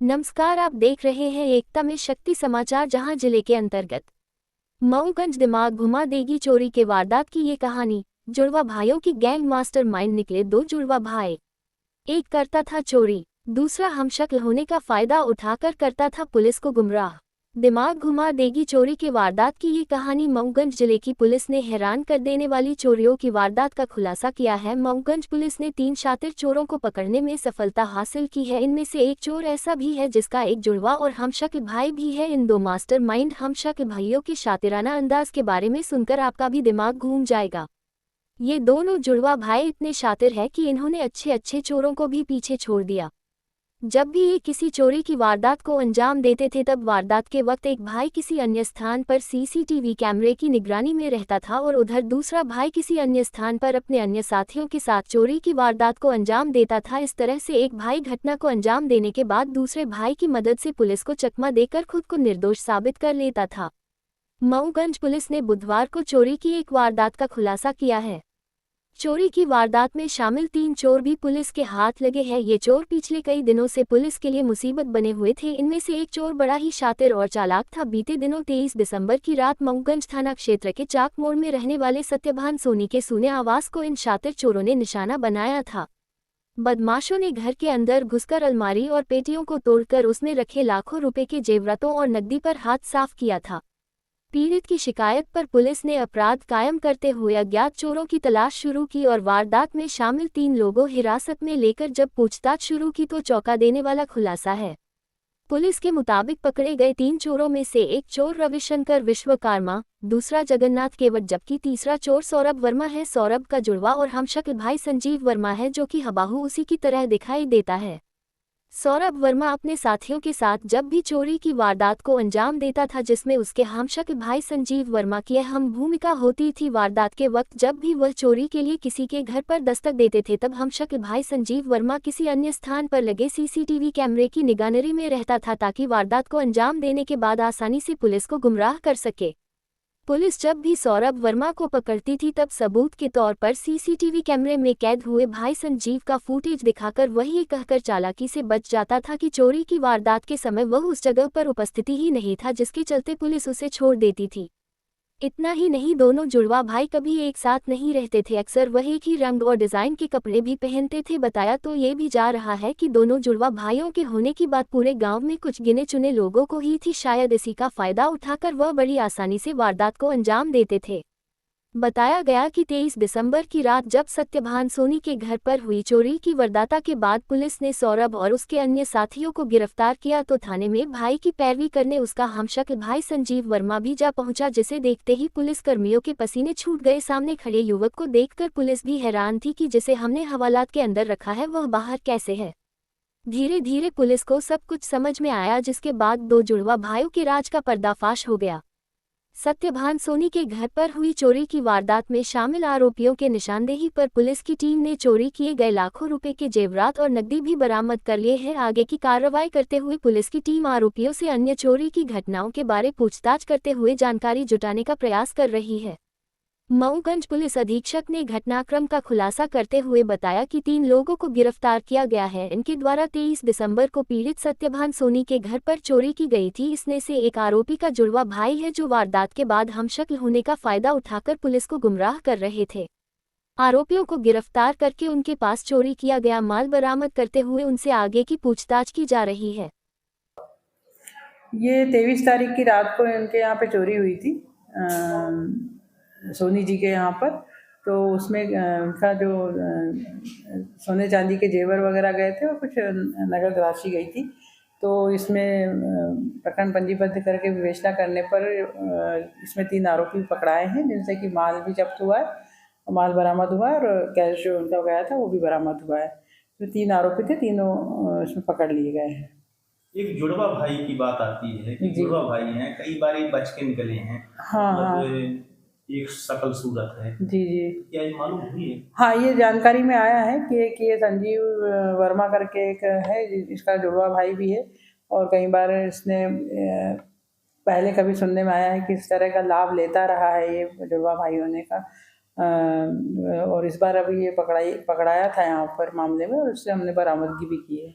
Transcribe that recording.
नमस्कार, आप देख रहे हैं एकता में शक्ति समाचार, जहां जिले के अंतर्गत मऊगंज दिमाग घुमा देगी चोरी के वारदात की ये कहानी। जुड़वा भाइयों की गैंग मास्टर माइंड निकले दो जुड़वा भाई। एक करता था चोरी, दूसरा हमशक्ल होने का फायदा उठाकर करता था पुलिस को गुमराह। दिमाग घुमा देगी चोरी के वारदात की ये कहानी। मऊगंज जिले की पुलिस ने हैरान कर देने वाली चोरियों की वारदात का खुलासा किया है। मऊगंज पुलिस ने 3 शातिर चोरों को पकड़ने में सफलता हासिल की है। इनमें से एक चोर ऐसा भी है जिसका एक जुड़वा और हमशक्ल भाई भी है। इन 2 मास्टरमाइंड हमशक्ल भाइयों के शातिराना अंदाज के बारे में सुनकर आपका भी दिमाग घूम जाएगा। ये दोनों जुड़वा भाई इतने शातिर हैं कि इन्होंने अच्छे अच्छे चोरों को भी पीछे छोड़ दिया। जब भी ये किसी चोरी की वारदात को अंजाम देते थे, तब वारदात के वक्त एक भाई किसी अन्य स्थान पर सीसीटीवी कैमरे की निगरानी में रहता था और उधर दूसरा भाई किसी अन्य स्थान पर अपने अन्य साथियों के साथ चोरी की वारदात को अंजाम देता था। इस तरह से एक भाई घटना को अंजाम देने के बाद दूसरे भाई की मदद से पुलिस को चकमा देकर खुद को निर्दोष साबित कर लेता था। मऊगंज पुलिस ने बुधवार को चोरी की एक वारदात का खुलासा किया है। चोरी की वारदात में शामिल 3 चोर भी पुलिस के हाथ लगे हैं। ये चोर पिछले कई दिनों से पुलिस के लिए मुसीबत बने हुए थे। इनमें से एक चोर बड़ा ही शातिर और चालाक था। बीते दिनों 23 दिसंबर की रात मऊगंज थाना क्षेत्र के चाक मोड़ में रहने वाले सत्यभान सोनी के सूने आवास को इन शातिर चोरों ने निशाना बनाया था। बदमाशों ने घर के अंदर घुसकर अलमारी और पेटियों को तोड़कर उसमें रखे लाखों रुपए के जेवरातों और नकदी पर हाथ साफ किया था। पीड़ित की शिकायत पर पुलिस ने अपराध कायम करते हुए अज्ञात चोरों की तलाश शुरू की और वारदात में शामिल 3 लोगों हिरासत में लेकर जब पूछताछ शुरू की तो चौंका देने वाला खुलासा है। पुलिस के मुताबिक पकड़े गए 3 चोरों में से एक चोर रविशंकर विश्वकर्मा, दूसरा जगन्नाथ केवट, जबकि तीसरा चोर सौरभ वर्मा है। सौरभ का जुड़वा और हमशक्ल भाई संजीव वर्मा है, जो कि हबाहू उसी की तरह दिखाई देता है। सौरभ वर्मा अपने साथियों के साथ जब भी चोरी की वारदात को अंजाम देता था, जिसमें उसके हमशक्ल भाई संजीव वर्मा की अहम भूमिका होती थी। वारदात के वक्त जब भी वह चोरी के लिए किसी के घर पर दस्तक देते थे, तब हमशक्ल भाई संजीव वर्मा किसी अन्य स्थान पर लगे सीसीटीवी कैमरे की निगरानी में रहता था, ताकि वारदात को अंजाम देने के बाद आसानी से पुलिस को गुमराह कर सके। पुलिस जब भी सौरभ वर्मा को पकड़ती थी, तब सबूत के तौर पर सीसीटीवी कैमरे में कैद हुए भाई संजीव का फुटेज दिखाकर वह ये कहकर चालाकी से बच जाता था कि चोरी की वारदात के समय वह उस जगह पर उपस्थिति ही नहीं था, जिसके चलते पुलिस उसे छोड़ देती थी। इतना ही नहीं, दोनों जुड़वा भाई कभी एक साथ नहीं रहते थे। अक्सर वह एक ही रंग और डिजाइन के कपड़े भी पहनते थे। बताया तो ये भी जा रहा है कि दोनों जुड़वा भाइयों के होने की बात पूरे गांव में कुछ गिने चुने लोगों को ही थी। शायद इसी का फायदा उठाकर वह बड़ी आसानी से वारदात को अंजाम देते थे। बताया गया कि 23 दिसंबर की रात जब सत्यभान सोनी के घर पर हुई चोरी की वारदात के बाद पुलिस ने सौरभ और उसके अन्य साथियों को गिरफ्तार किया, तो थाने में भाई की पैरवी करने उसका हमशक्ल भाई संजीव वर्मा भी जा पहुंचा, जिसे देखते ही पुलिस कर्मियों के पसीने छूट गए। सामने खड़े युवक को देखकर पुलिस भी हैरान थी कि जिसे हमने हवालात के अंदर रखा है वह बाहर कैसे है। धीरे धीरे पुलिस को सब कुछ समझ में आया, जिसके बाद 2 जुड़वा भाइयों के राज का पर्दाफाश हो गया। सत्यभान सोनी के घर पर हुई चोरी की वारदात में शामिल आरोपियों के निशानदेही पर पुलिस की टीम ने चोरी किए गए लाखों रुपए के जेवरात और नकदी भी बरामद कर लिए हैं। आगे की कार्रवाई करते हुए पुलिस की टीम आरोपियों से अन्य चोरी की घटनाओं के बारे पूछताछ करते हुए जानकारी जुटाने का प्रयास कर रही है। मऊगंज पुलिस अधीक्षक ने घटनाक्रम का खुलासा करते हुए बताया कि 3 लोगों को गिरफ्तार किया गया है। इनके द्वारा 23 दिसंबर को पीड़ित सत्यभान सोनी के घर पर चोरी की गई थी। इसमें से एक आरोपी का जुड़वा भाई है, जो वारदात के बाद हमशक्ल होने का फायदा उठाकर पुलिस को गुमराह कर रहे थे। आरोपियों को गिरफ्तार करके उनके पास चोरी किया गया माल बरामद करते हुए उनसे आगे की पूछताछ की जा रही है। ये 23 तारीख की रात को इनके यहाँ पे चोरी हुई थी सोनी जी के यहाँ पर। तो उसमें उनका जो सोने चांदी के जेवर वगैरह गए थे और कुछ नगद राशि गई थी। तो इसमें प्रकरण पंजीबद्ध करके विवेचना करने पर इसमें 3 आरोपी पकड़ाए हैं, जिनसे कि माल भी जब्त हुआ है, माल बरामद हुआ है और कैश जो उनका गया था वो भी बरामद हुआ है। तो 3 आरोपी थे, तीनों इसमें पकड़ लिए गए हैं। एक जुड़वा भाई की बात आती है कि जुड़वा भाई हैं, कई बार ये बच के निकले हैं। हाँ हाँ, एक शकल सूरत है। जी जी, क्या ये मालूम हुई है? हाँ, ये जानकारी में आया है कि ये संजीव वर्मा करके एक है, इसका जुड़वा भाई भी है। और कई बार इसने पहले कभी सुनने में आया है कि इस तरह का लाभ लेता रहा है ये जुड़वा भाई होने का। और इस बार अभी ये पकड़ाया था यहाँ पर मामले में, और उससे हमने बरामदगी भी की है।